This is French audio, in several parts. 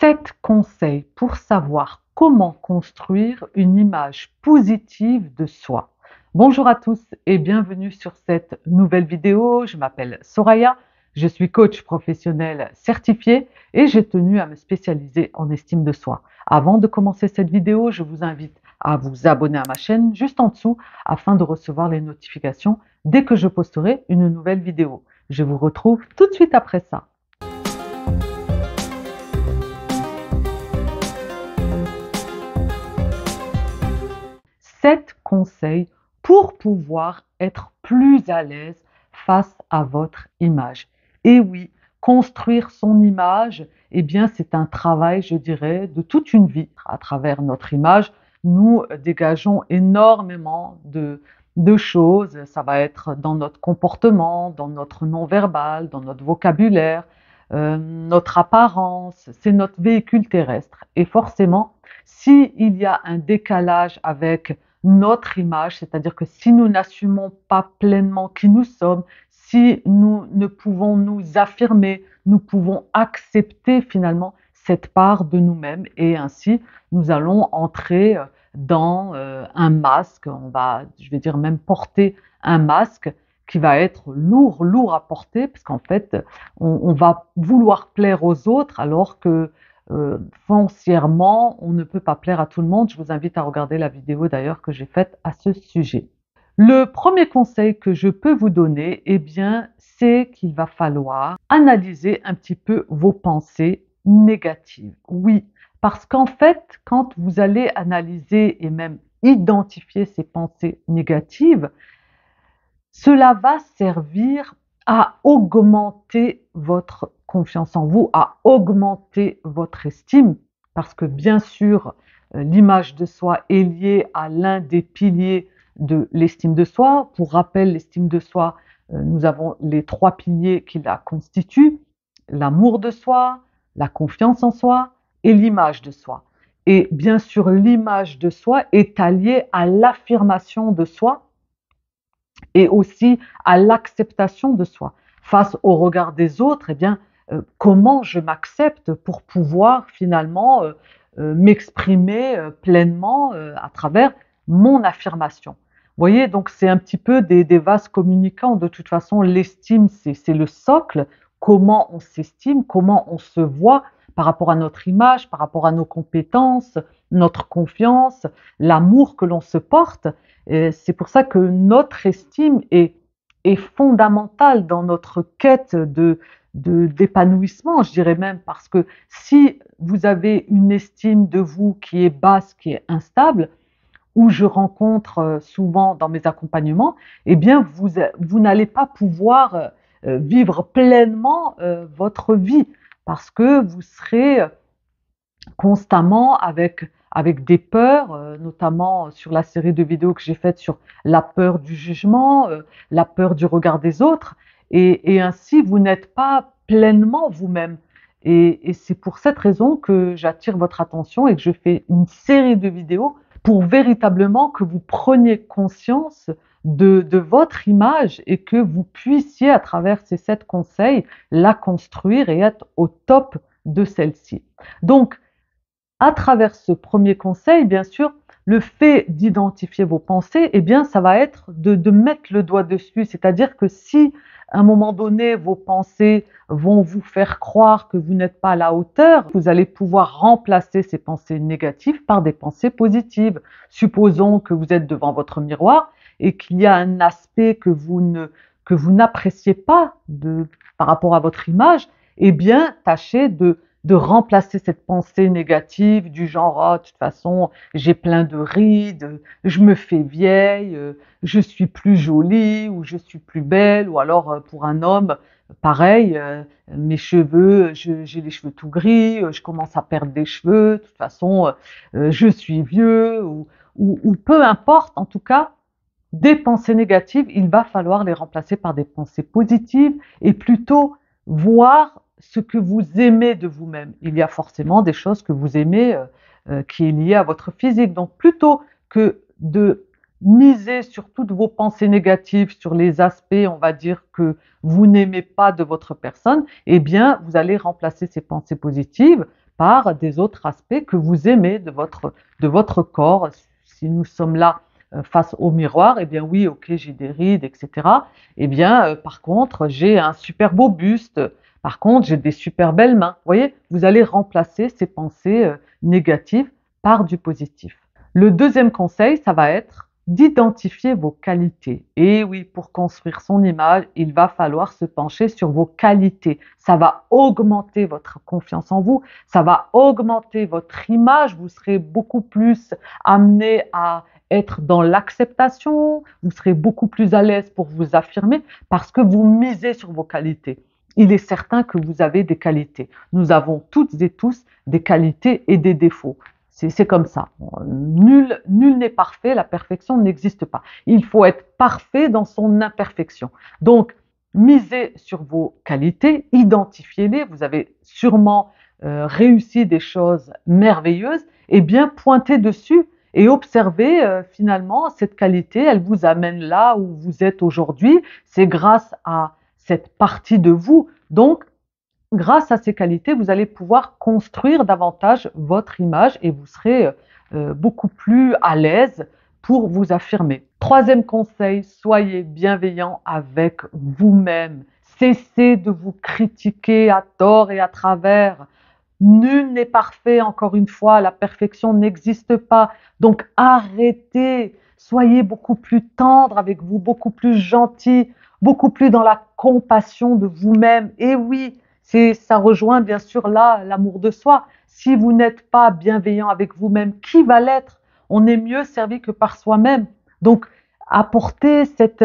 7 conseils pour savoir comment construire une image positive de soi. Bonjour à tous et bienvenue sur cette nouvelle vidéo. Je m'appelle Soraya, je suis coach professionnel certifié et j'ai tenu à me spécialiser en estime de soi. Avant de commencer cette vidéo, je vous invite à vous abonner à ma chaîne juste en dessous afin de recevoir les notifications dès que je posterai une nouvelle vidéo. Je vous retrouve tout de suite après ça. 7 conseils pour pouvoir être plus à l'aise face à votre image. Et oui, construire son image, eh bien, c'est un travail, je dirais, de toute une vie. À travers notre image, nous dégageons énormément de choses. Ça va être dans notre comportement, dans notre non-verbal, dans notre vocabulaire, notre apparence. C'est notre véhicule terrestre. Et forcément, s'il y a un décalage avec notre image, c'est-à-dire que si nous n'assumons pas pleinement qui nous sommes, si nous ne pouvons nous affirmer, nous pouvons accepter finalement cette part de nous-mêmes et ainsi nous allons entrer dans un masque, je vais dire même porter un masque qui va être lourd à porter parce qu'en fait on va vouloir plaire aux autres alors que foncièrement, on ne peut pas plaire à tout le monde. Je vous invite à regarder la vidéo d'ailleurs que j'ai faite à ce sujet. Le premier conseil que je peux vous donner, eh bien, c'est qu'il va falloir analyser un petit peu vos pensées négatives. Oui, parce qu'en fait, quand vous allez analyser et même identifier ces pensées négatives, cela va servir à augmenter votre confiance en vous, à augmenter votre estime, parce que bien sûr, l'image de soi est liée à l'un des piliers de l'estime de soi. Pour rappel, l'estime de soi, nous avons les 3 piliers qui la constituent, l'amour de soi, la confiance en soi et l'image de soi. Et bien sûr, l'image de soi est alliée à l'affirmation de soi, et aussi à l'acceptation de soi. Face au regard des autres, eh bien, comment je m'accepte pour pouvoir finalement m'exprimer pleinement à travers mon affirmation. Vous voyez, donc c'est un petit peu des vases communicants. De toute façon, l'estime, c'est le socle. Comment on s'estime, comment on se voit par rapport à notre image, par rapport à nos compétences, notre confiance, l'amour que l'on se porte. C'est pour ça que notre estime est fondamentale dans notre quête d'épanouissement, je dirais même, parce que si vous avez une estime de vous qui est basse, qui est instable, ou je rencontre souvent dans mes accompagnements, eh bien vous n'allez pas pouvoir vivre pleinement votre vie parce que vous serez constamment avec des peurs, notamment sur la série de vidéos que j'ai faite sur la peur du jugement, la peur du regard des autres, et ainsi vous n'êtes pas pleinement vous-même. Et c'est pour cette raison que j'attire votre attention et que je fais une série de vidéos pour véritablement que vous preniez conscience de votre image et que vous puissiez, à travers ces 7 conseils, la construire et être au top de celle-ci. Donc, à travers ce premier conseil, bien sûr, le fait d'identifier vos pensées, eh bien, ça va être de mettre le doigt dessus. C'est-à-dire que si, à un moment donné, vos pensées vont vous faire croire que vous n'êtes pas à la hauteur, vous allez pouvoir remplacer ces pensées négatives par des pensées positives. Supposons que vous êtes devant votre miroir et qu'il y a un aspect que vous n'appréciez pas par rapport à votre image, eh bien, tâchez de remplacer cette pensée négative du genre « oh, de toute façon, j'ai plein de rides, je me fais vieille, je suis plus jolie ou je suis plus belle » ou alors pour un homme, pareil, mes cheveux, j'ai les cheveux tout gris, je commence à perdre des cheveux, de toute façon, je suis vieux ou peu importe, en tout cas, des pensées négatives, il va falloir les remplacer par des pensées positives et plutôt voir ce que vous aimez de vous-même. Il y a forcément des choses que vous aimez qui est liée à votre physique. Donc plutôt que de misez sur toutes vos pensées négatives, sur les aspects, on va dire, que vous n'aimez pas de votre personne, eh bien, vous allez remplacer ces pensées positives par des autres aspects que vous aimez de votre corps. Si nous sommes là face au miroir, eh bien oui, ok, j'ai des rides, etc. Eh bien, par contre, j'ai un super beau buste. Par contre, j'ai des super belles mains. Vous voyez, vous allez remplacer ces pensées négatives par du positif. Le deuxième conseil, ça va être d'identifier vos qualités. Et oui, pour construire son image, il va falloir se pencher sur vos qualités. Ça va augmenter votre confiance en vous, ça va augmenter votre image, vous serez beaucoup plus amené à être dans l'acceptation, vous serez beaucoup plus à l'aise pour vous affirmer parce que vous misez sur vos qualités. Il est certain que vous avez des qualités. Nous avons toutes et tous des qualités et des défauts. C'est comme ça. Nul n'est parfait, la perfection n'existe pas. Il faut être parfait dans son imperfection. Donc, misez sur vos qualités, identifiez-les. Vous avez sûrement réussi des choses merveilleuses. Et bien, pointez dessus et observez finalement cette qualité. Elle vous amène là où vous êtes aujourd'hui. C'est grâce à cette partie de vous. Donc, grâce à ces qualités, vous allez pouvoir construire davantage votre image et vous serez beaucoup plus à l'aise pour vous affirmer. Troisième conseil, soyez bienveillant avec vous-même. Cessez de vous critiquer à tort et à travers. Nul n'est parfait, encore une fois, la perfection n'existe pas. Donc arrêtez, soyez beaucoup plus tendre avec vous, beaucoup plus gentil, beaucoup plus dans la compassion de vous-même. Et oui, ça rejoint bien sûr là l'amour de soi. Si vous n'êtes pas bienveillant avec vous-même, qui va l'être? On est mieux servi que par soi-même. Donc apportez cette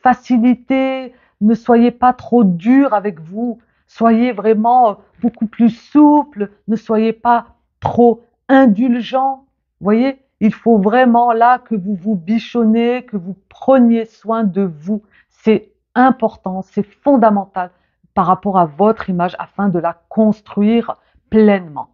facilité, ne soyez pas trop dur avec vous. Soyez vraiment beaucoup plus souple, ne soyez pas trop indulgent. Vous voyez, il faut vraiment là que vous vous bichonnez, que vous preniez soin de vous. C'est important, c'est fondamental par rapport à votre image afin de la construire pleinement.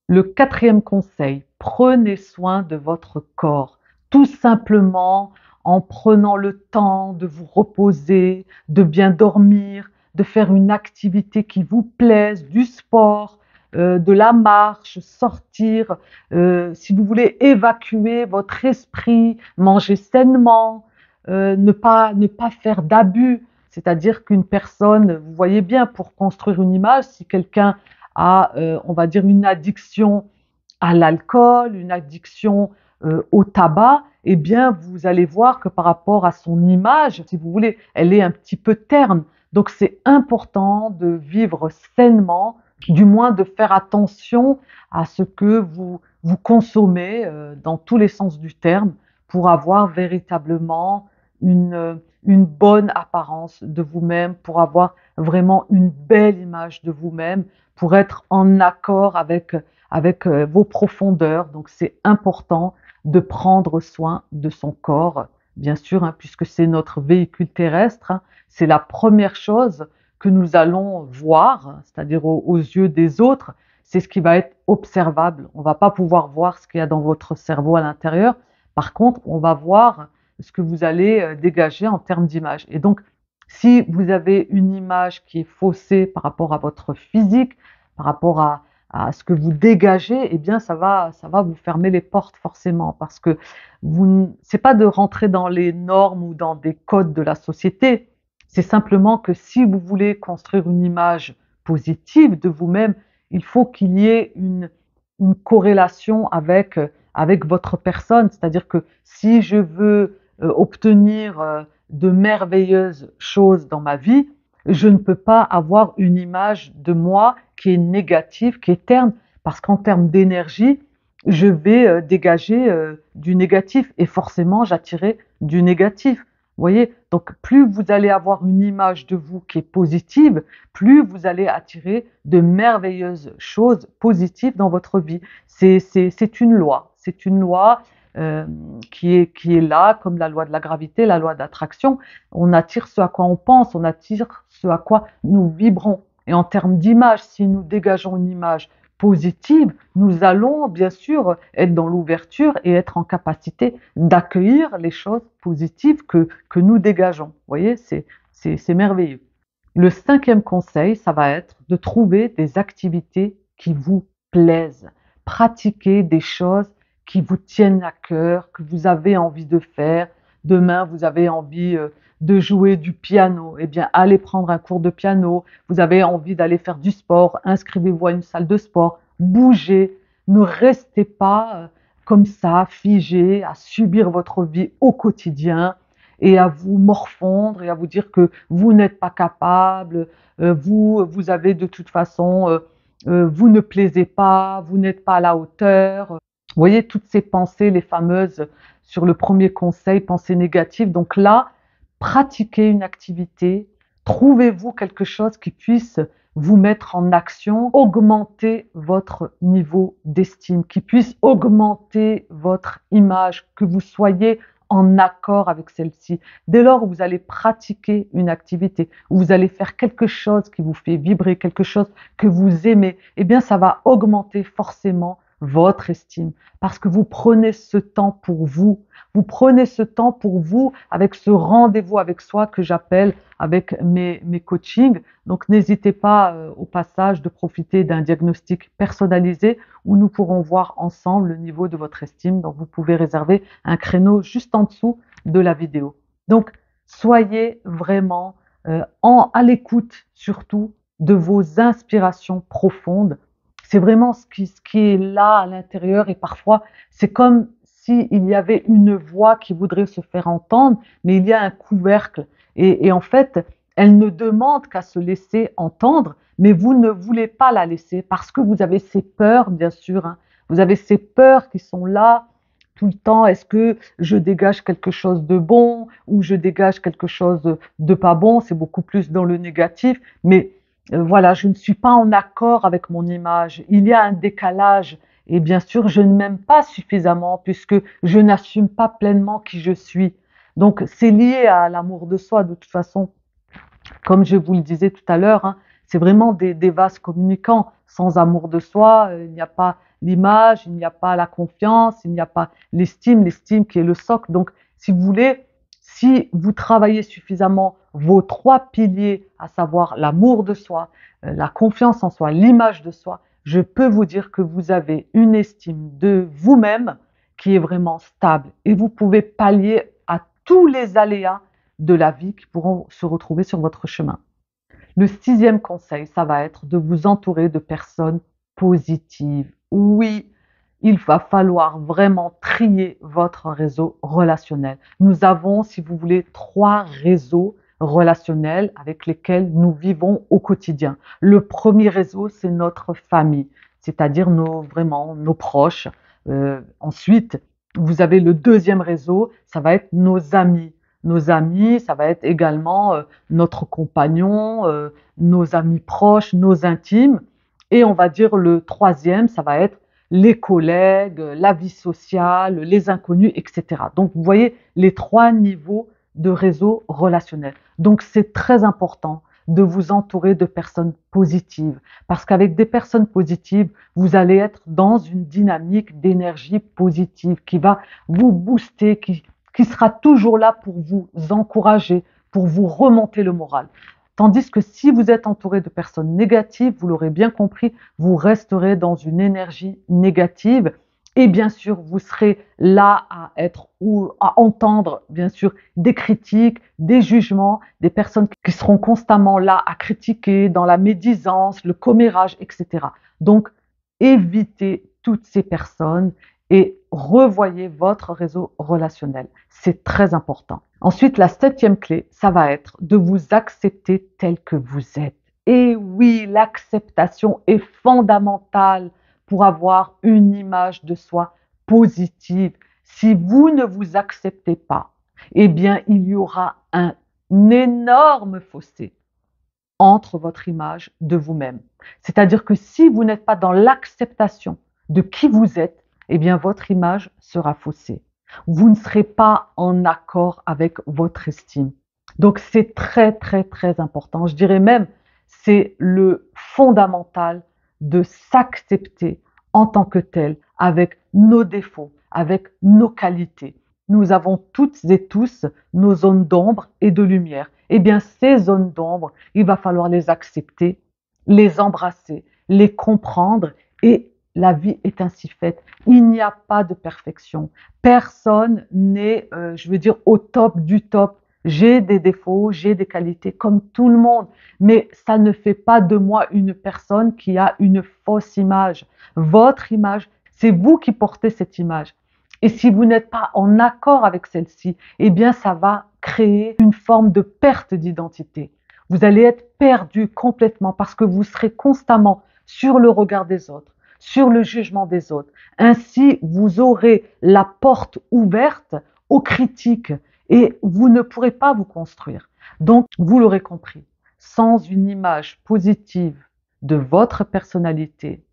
Le quatrième conseil, prenez soin de votre corps, tout simplement en prenant le temps de vous reposer, de bien dormir, de faire une activité qui vous plaise, du sport, de la marche, sortir, si vous voulez évacuer votre esprit, manger sainement, ne pas faire d'abus. C'est-à-dire qu'une personne, vous voyez bien, pour construire une image, si quelqu'un a, on va dire, une addiction à l'alcool, une addiction au tabac, eh bien, vous allez voir que par rapport à son image, si vous voulez, elle est un petit peu terne. Donc, c'est important de vivre sainement, du moins de faire attention à ce que vous consommez dans tous les sens du terme pour avoir véritablement une bonne apparence de vous-même, pour avoir vraiment une belle image de vous-même, pour être en accord avec vos profondeurs. Donc c'est important de prendre soin de son corps, bien sûr, hein, puisque c'est notre véhicule terrestre. Hein, c'est la première chose que nous allons voir, c'est-à-dire aux yeux des autres. C'est ce qui va être observable. On ne va pas pouvoir voir ce qu'il y a dans votre cerveau à l'intérieur. Par contre, on va voir ce que vous allez dégager en termes d'image. Et donc, si vous avez une image qui est faussée par rapport à votre physique, par rapport à ce que vous dégagez, eh bien ça va vous fermer les portes forcément, parce que c'est pas de rentrer dans les normes ou dans des codes de la société, c'est simplement que si vous voulez construire une image positive de vous-même, il faut qu'il y ait une corrélation avec votre personne, c'est-à-dire que si je veux obtenir de merveilleuses choses dans ma vie, je ne peux pas avoir une image de moi qui est négative, qui est terne, parce qu'en termes d'énergie, je vais dégager du négatif et forcément j'attirerai du négatif. Vous voyez, donc plus vous allez avoir une image de vous qui est positive, plus vous allez attirer de merveilleuses choses positives dans votre vie. C'est une loi, qui est là, comme la loi de la gravité, la loi d'attraction. On attire ce à quoi on pense, on attire ce à quoi nous vibrons. Et en termes d'image, si nous dégageons une image positive, nous allons bien sûr être dans l'ouverture et être en capacité d'accueillir les choses positives que nous dégageons. Vous voyez, c'est merveilleux. Le cinquième conseil, ça va être de trouver des activités qui vous plaisent. Pratiquer des choses qui vous tiennent à cœur, que vous avez envie de faire. Demain, vous avez envie de jouer du piano. Eh bien, allez prendre un cours de piano. Vous avez envie d'aller faire du sport. Inscrivez-vous à une salle de sport. Bougez. Ne restez pas comme ça, figé, à subir votre vie au quotidien et à vous morfondre et à vous dire que vous n'êtes pas capable, vous avez de toute façon, vous ne plaisez pas, vous n'êtes pas à la hauteur. Vous voyez toutes ces pensées, les fameuses sur le premier conseil, pensées négatives. Donc là, pratiquez une activité, trouvez-vous quelque chose qui puisse vous mettre en action, augmenter votre niveau d'estime, qui puisse augmenter votre image, que vous soyez en accord avec celle-ci. Dès lors où vous allez pratiquer une activité, où vous allez faire quelque chose qui vous fait vibrer, quelque chose que vous aimez, eh bien ça va augmenter forcément votre estime parce que vous prenez ce temps pour vous. Vous prenez ce temps pour vous avec ce rendez-vous avec soi que j'appelle avec mes coachings. Donc n'hésitez pas au passage de profiter d'un diagnostic personnalisé où nous pourrons voir ensemble le niveau de votre estime. Donc vous pouvez réserver un créneau juste en dessous de la vidéo. Donc soyez vraiment à l'écoute surtout de vos inspirations profondes. C'est vraiment ce qui est là à l'intérieur et parfois c'est comme s'il y avait une voix qui voudrait se faire entendre, mais il y a un couvercle. Et en fait, elle ne demande qu'à se laisser entendre, mais vous ne voulez pas la laisser parce que vous avez ces peurs, bien sûr. Hein. Vous avez ces peurs qui sont là tout le temps. Est-ce que je dégage quelque chose de bon ou je dégage quelque chose de pas bon? C'est beaucoup plus dans le négatif. Mais voilà, je ne suis pas en accord avec mon image. Il y a un décalage. Et bien sûr, je ne m'aime pas suffisamment puisque je n'assume pas pleinement qui je suis. Donc, c'est lié à l'amour de soi de toute façon. Comme je vous le disais tout à l'heure, hein, c'est vraiment des vases communicants. Sans amour de soi, il n'y a pas l'image, il n'y a pas la confiance, il n'y a pas l'estime qui est le socle. Donc, si vous voulez, si vous travaillez suffisamment vos trois piliers, à savoir l'amour de soi, la confiance en soi, l'image de soi, je peux vous dire que vous avez une estime de vous-même qui est vraiment stable et vous pouvez pallier à tous les aléas de la vie qui pourront se retrouver sur votre chemin. Le sixième conseil, ça va être de vous entourer de personnes positives. Oui, il va falloir vraiment trier votre réseau relationnel. Nous avons, si vous voulez, 3 réseaux relationnels avec lesquels nous vivons au quotidien. Le premier réseau, c'est notre famille, c'est-à-dire vraiment nos proches. Ensuite, vous avez le deuxième réseau, ça va être nos amis. Nos amis, ça va être également notre compagnon, nos amis proches, nos intimes. Et on va dire le troisième, ça va être les collègues, la vie sociale, les inconnus, etc. Donc, vous voyez les 3 niveaux de réseau relationnel. Donc, c'est très important de vous entourer de personnes positives. Parce qu'avec des personnes positives, vous allez être dans une dynamique d'énergie positive qui va vous booster, qui sera toujours là pour vous encourager, pour vous remonter le moral. Tandis que si vous êtes entouré de personnes négatives, vous l'aurez bien compris, vous resterez dans une énergie négative et bien sûr, vous serez là à être ou à entendre bien sûr des critiques, des jugements, des personnes qui seront constamment là à critiquer dans la médisance, le commérage, etc. Donc, évitez toutes ces personnes et revoyez votre réseau relationnel. C'est très important. Ensuite, la 7e clé, ça va être de vous accepter tel que vous êtes. Et oui, l'acceptation est fondamentale pour avoir une image de soi positive. Si vous ne vous acceptez pas, eh bien, il y aura un énorme fossé entre votre image de vous-même. C'est-à-dire que si vous n'êtes pas dans l'acceptation de qui vous êtes, eh bien, votre image sera faussée. Vous ne serez pas en accord avec votre estime. Donc, c'est très, très, très important. Je dirais même, c'est le fondamental de s'accepter en tant que tel, avec nos défauts, avec nos qualités. Nous avons toutes et tous nos zones d'ombre et de lumière. Eh bien, ces zones d'ombre, il va falloir les accepter, les embrasser, les comprendre et la vie est ainsi faite. Il n'y a pas de perfection. Personne n'est, je veux dire, au top du top. J'ai des défauts, j'ai des qualités comme tout le monde, mais ça ne fait pas de moi une personne qui a une fausse image. Votre image, c'est vous qui portez cette image. Et si vous n'êtes pas en accord avec celle-ci, eh bien, ça va créer une forme de perte d'identité. Vous allez être perdu complètement parce que vous serez constamment sur le regard des autres, sur le jugement des autres. Ainsi, vous aurez la porte ouverte aux critiques et vous ne pourrez pas vous construire. Donc, vous l'aurez compris, sans une image positive de votre personnalité,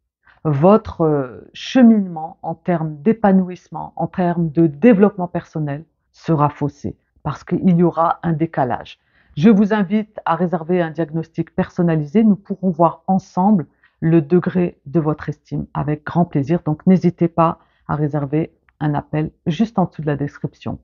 votre cheminement en termes d'épanouissement, en termes de développement personnel sera faussé parce qu'il y aura un décalage. Je vous invite à réserver un diagnostic personnalisé. Nous pourrons voir ensemble le degré de votre estime avec grand plaisir. Donc n'hésitez pas à réserver un appel juste en dessous de la description.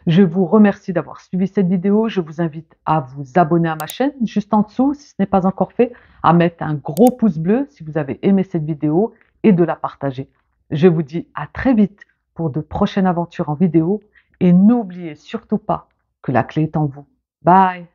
Je vous remercie d'avoir suivi cette vidéo. Je vous invite à vous abonner à ma chaîne juste en dessous si ce n'est pas encore fait, à mettre un gros pouce bleu si vous avez aimé cette vidéo et de la partager. Je vous dis à très vite pour de prochaines aventures en vidéo et n'oubliez surtout pas que la clé est en vous. Bye!